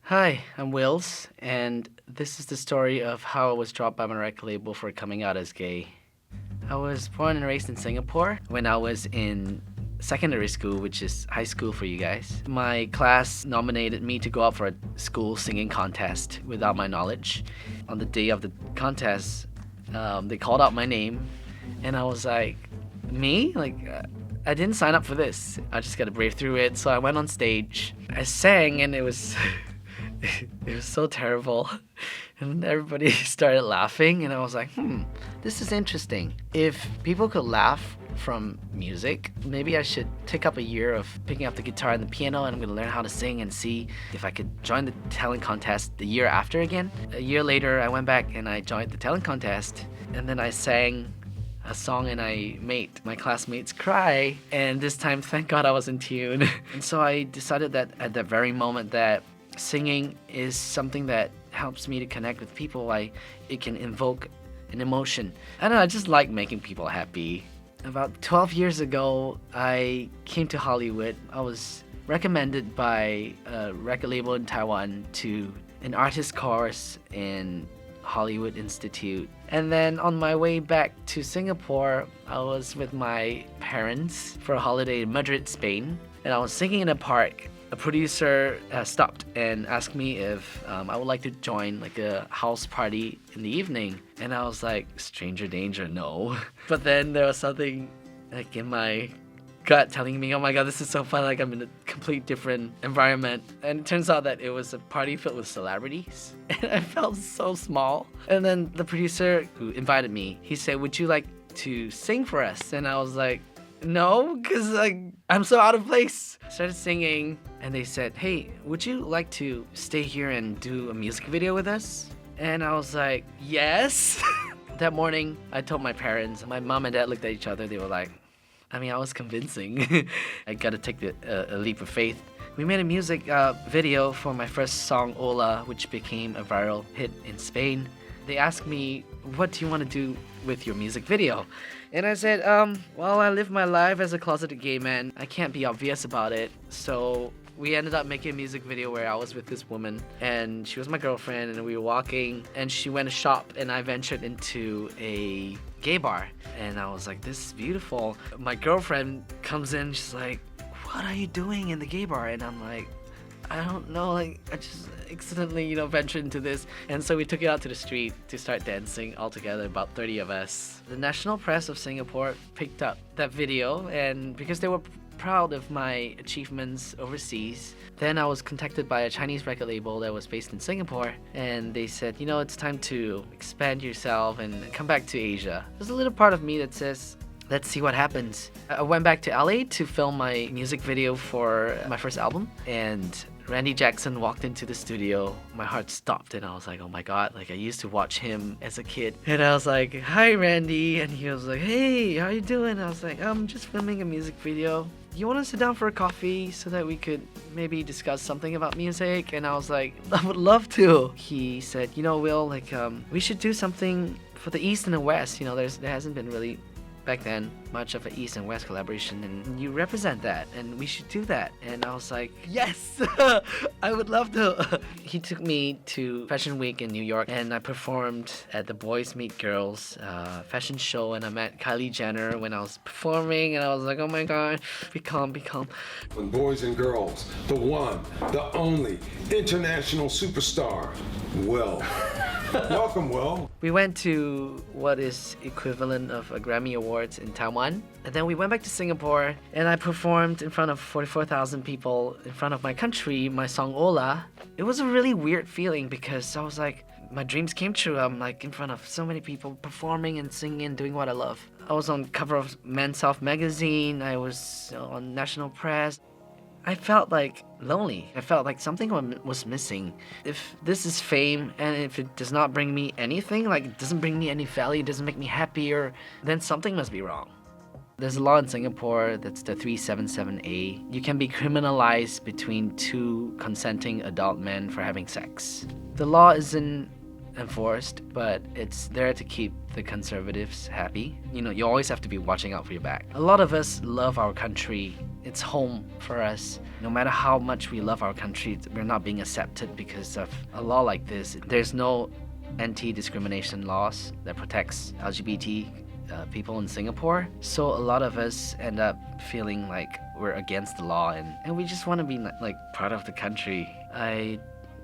Hi, I'm Wils, and this is the story of how I was dropped by my record label for coming out as gay. I was born and raised in Singapore. When I was in secondary school, which is high school for you guys, my class nominated me to go out for a school singing contest without my knowledge. On the day of the contest, they called out my name, and I was like, me? I didn't sign up for this. I just gotta brave through it. So I went on stage. I sang, and it was it was so terrible. And everybody started laughing, and I was like, this is interesting. If people could laugh from music, maybe I should take up a year of picking up the guitar and the piano, and I'm gonna learn how to sing and see if I could join the talent contest the year after again. A year later, I went back and I joined the talent contest, and then I sang a song and I made my classmates cry, and this time, thank God, I was in tune. And so I decided that at that very moment that singing is something that helps me to connect with people. It can invoke an emotion. I don't know, I just like making people happy. About 12 years ago, I came to Hollywood. I was recommended by a record label in Taiwan to an artist course in Hollywood Institute. And then on my way back to Singapore, I was with my parents for a holiday in Madrid, Spain. And I was singing in a park. A producer stopped and asked me if I would like to join like a house party in the evening. And I was like, stranger danger, no. But then there was something like in my gut telling me, oh my God, this is so fun, like I'm in a complete different environment. And it turns out that it was a party filled with celebrities. And I felt so small. And then the producer who invited me, he said, would you like to sing for us? And I was like, no, because I'm so out of place. I started singing, and they said, hey, would you like to stay here and do a music video with us? And I was like, yes. That morning, I told my parents. My mom and dad looked at each other. They were like, I was convincing. I gotta take a leap of faith. We made a music video for my first song, Hola, which became a viral hit in Spain. They asked me, what do you want to do with your music video? And I said, well, I live my life as a closeted gay man. I can't be obvious about it. So we ended up making a music video where I was with this woman, and she was my girlfriend, and we were walking, and she went to shop, and I ventured into a gay bar. And I was like, this is beautiful. My girlfriend comes in, she's like, what are you doing in the gay bar? And I'm like, I don't know, I just accidentally, ventured into this. And so we took it out to the street to start dancing all together, about 30 of us. The national press of Singapore picked up that video, and because they were proud of my achievements overseas, then I was contacted by a Chinese record label that was based in Singapore, and they said, it's time to expand yourself and come back to Asia. There's a little part of me that says, let's see what happens. I went back to LA to film my music video for my first album, and Randy Jackson walked into the studio. My heart stopped, and I was like, oh my God, I used to watch him as a kid. And I was like, hi, Randy. And he was like, hey, how you doing? I was like, I'm just filming a music video. You want to sit down for a coffee so that we could maybe discuss something about music? And I was like, I would love to. He said, Will, we should do something for the East and the West. There hasn't been really back then much of an East and West collaboration, and you represent that, and we should do that. And I was like, yes. I would love to. He took me to Fashion Week in New York, and I performed at the Boys Meet Girls fashion show, and I met Kylie Jenner when I was performing, and I was like, oh my God, be calm. When boys and girls, the one, the only international superstar, Will. Welcome, Will. We went to what is equivalent of a Grammy Awards in Taiwan. And then we went back to Singapore, and I performed in front of 44,000 people in front of my country, my song Hola. It was a really weird feeling because I was like, my dreams came true. I'm in front of so many people performing and singing and doing what I love. I was on cover of Men's Health magazine. I was on national press. I felt lonely. I felt like something was missing. If this is fame, and if it does not bring me anything, it doesn't bring me any value, it doesn't make me happier, then something must be wrong. There's a law in Singapore, that's the 377A. You can be criminalized between two consenting adult men for having sex. The law isn't enforced, but it's there to keep the conservatives happy. You always have to be watching out for your back. A lot of us love our country it's home for us. No matter how much we love our country, we're not being accepted because of a law like this. There's no anti-discrimination laws that protects LGBT people in Singapore. So a lot of us end up feeling like we're against the law and we just want to be like part of the country. I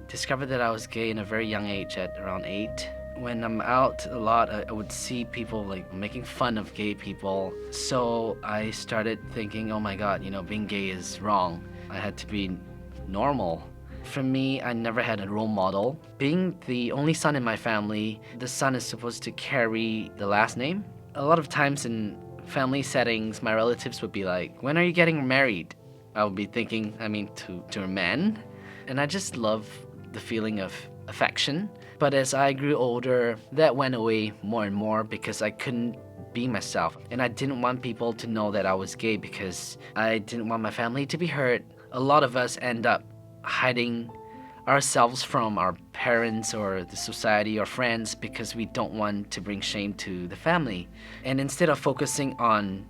discovered that I was gay in a very young age at around 8. When I'm out a lot, I would see people like making fun of gay people. So I started thinking, oh my God, being gay is wrong. I had to be normal. For me, I never had a role model. Being the only son in my family, the son is supposed to carry the last name. A lot of times in family settings, my relatives would be like, when are you getting married? I would be thinking, to a man. And I just love the feeling of affection. But as I grew older, that went away more and more because I couldn't be myself. And I didn't want people to know that I was gay because I didn't want my family to be hurt. A lot of us end up hiding ourselves from our parents or the society or friends because we don't want to bring shame to the family. And instead of focusing on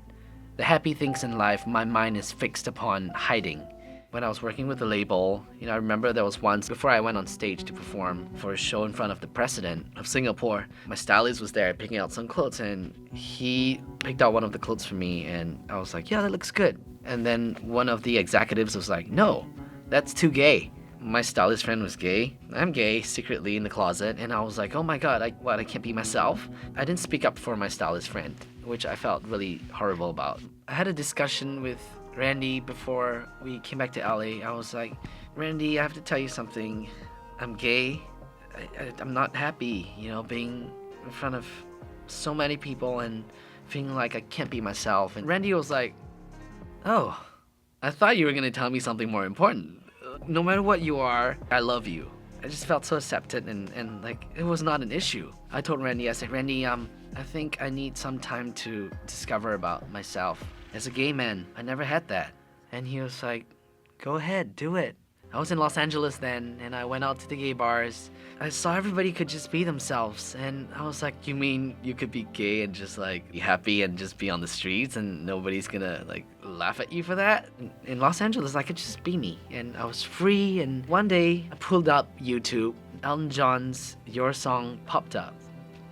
the happy things in life, my mind is fixed upon hiding. When I was working with the label, I remember there was once before I went on stage to perform for a show in front of the president of Singapore, my stylist was there picking out some clothes and he picked out one of the clothes for me and I was like, yeah, that looks good. And then one of the executives was like, no, that's too gay. My stylist friend was gay. I'm gay secretly in the closet. And I was like, oh my God, I can't be myself? I didn't speak up for my stylist friend, which I felt really horrible about. I had a discussion with Randy before we came back to LA. I was like, Randy, I have to tell you something. I'm gay. I'm not happy, being in front of so many people and feeling like I can't be myself. And Randy was like, oh, I thought you were going to tell me something more important. No matter what you are, I love you. I just felt so accepted and like it was not an issue. I told Randy, I said, Randy, I think I need some time to discover about myself. As a gay man, I never had that. And he was like, go ahead, do it. I was in Los Angeles then, and I went out to the gay bars. I saw everybody could just be themselves, and I was like, you mean you could be gay and just like be happy and just be on the streets and nobody's gonna like laugh at you for that? In Los Angeles, I could just be me, and I was free, and one day I pulled up YouTube. Elton John's Your Song popped up.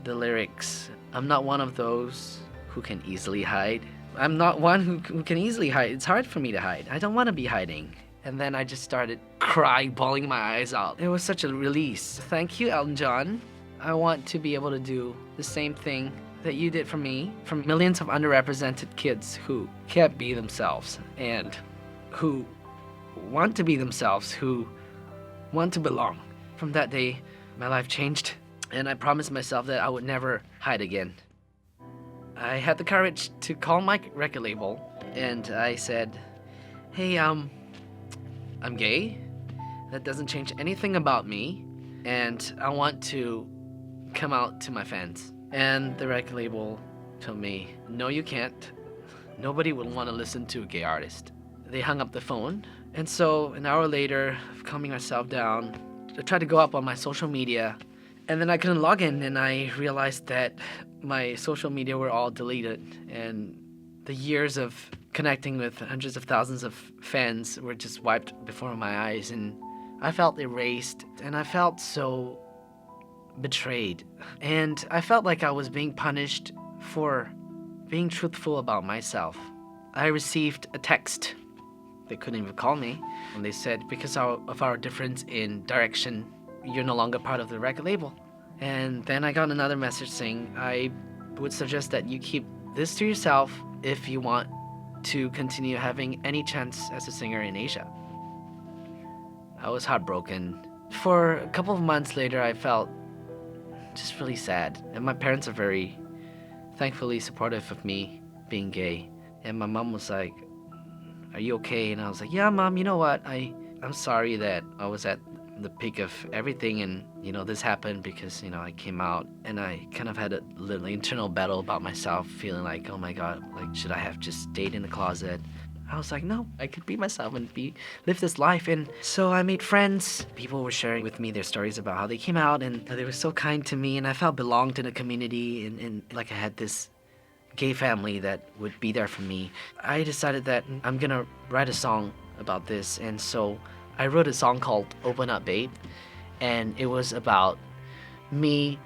The lyrics, I'm not one of those who can easily hide. I'm not one who can easily hide. It's hard for me to hide. I don't want to be hiding. And then I just started crying, bawling my eyes out. It was such a release. Thank you, Elton John. I want to be able to do the same thing that you did for me, for millions of underrepresented kids who can't be themselves and who want to be themselves, who want to belong. From that day, my life changed, and I promised myself that I would never hide again. I had the courage to call my record label, and I said, hey, I'm gay. That doesn't change anything about me, and I want to come out to my fans. And the record label told me, no, you can't. Nobody would want to listen to a gay artist. They hung up the phone, and so an hour later, calming myself down, I tried to go up on my social media, and then I couldn't log in, and I realized that my social media were all deleted, and the years of connecting with hundreds of thousands of fans were just wiped before my eyes, and I felt erased, and I felt so betrayed. And I felt like I was being punished for being truthful about myself. I received a text. They couldn't even call me. And they said, because of our difference in direction, you're no longer part of the record label. And then I got another message saying, I would suggest that you keep this to yourself if you want to continue having any chance as a singer in Asia. I was heartbroken. For a couple of months later, I felt just really sad. And my parents are very thankfully supportive of me being gay. And my mom was like, are you okay? And I was like, yeah, Mom, you know what? I'm sorry that I was at the peak of everything and, this happened because, I came out and I kind of had a little internal battle about myself, feeling like, oh my God, like, should I have just stayed in the closet? I was like, no, I could be myself and live this life. And so I made friends. People were sharing with me their stories about how they came out and they were so kind to me and I felt belonged in a community and like I had this gay family that would be there for me, I decided that I'm gonna write a song about this. And so I wrote a song called Open Up Babe, and it was about me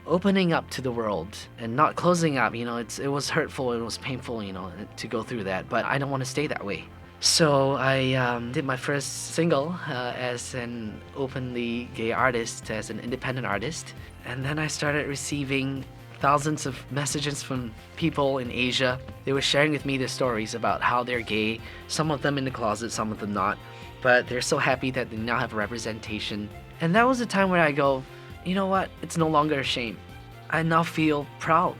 opening up to the world and not closing up. It was hurtful, it was painful, to go through that, but I don't want to stay that way. So I did my first single as an openly gay artist, as an independent artist, and then I started receiving thousands of messages from people in Asia. They were sharing with me their stories about how they're gay, some of them in the closet, some of them not, but they're so happy that they now have representation. And that was a time where I go, you know what, it's no longer a shame. I now feel proud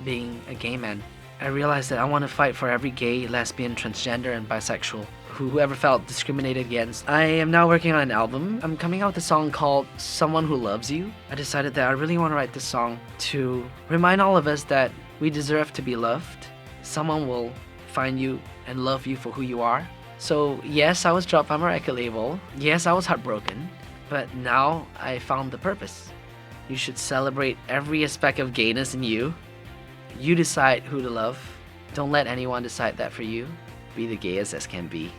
being a gay man. I realized that I want to fight for every gay, lesbian, transgender, and bisexual who ever felt discriminated against. I am now working on an album. I'm coming out with a song called Someone Who Loves You. I decided that I really want to write this song to remind all of us that we deserve to be loved. Someone will find you and love you for who you are. So yes, I was dropped by my record label. Yes, I was heartbroken. But now I found the purpose. You should celebrate every aspect of gayness in you. You decide who to love. Don't let anyone decide that for you. Be the gayest as can be.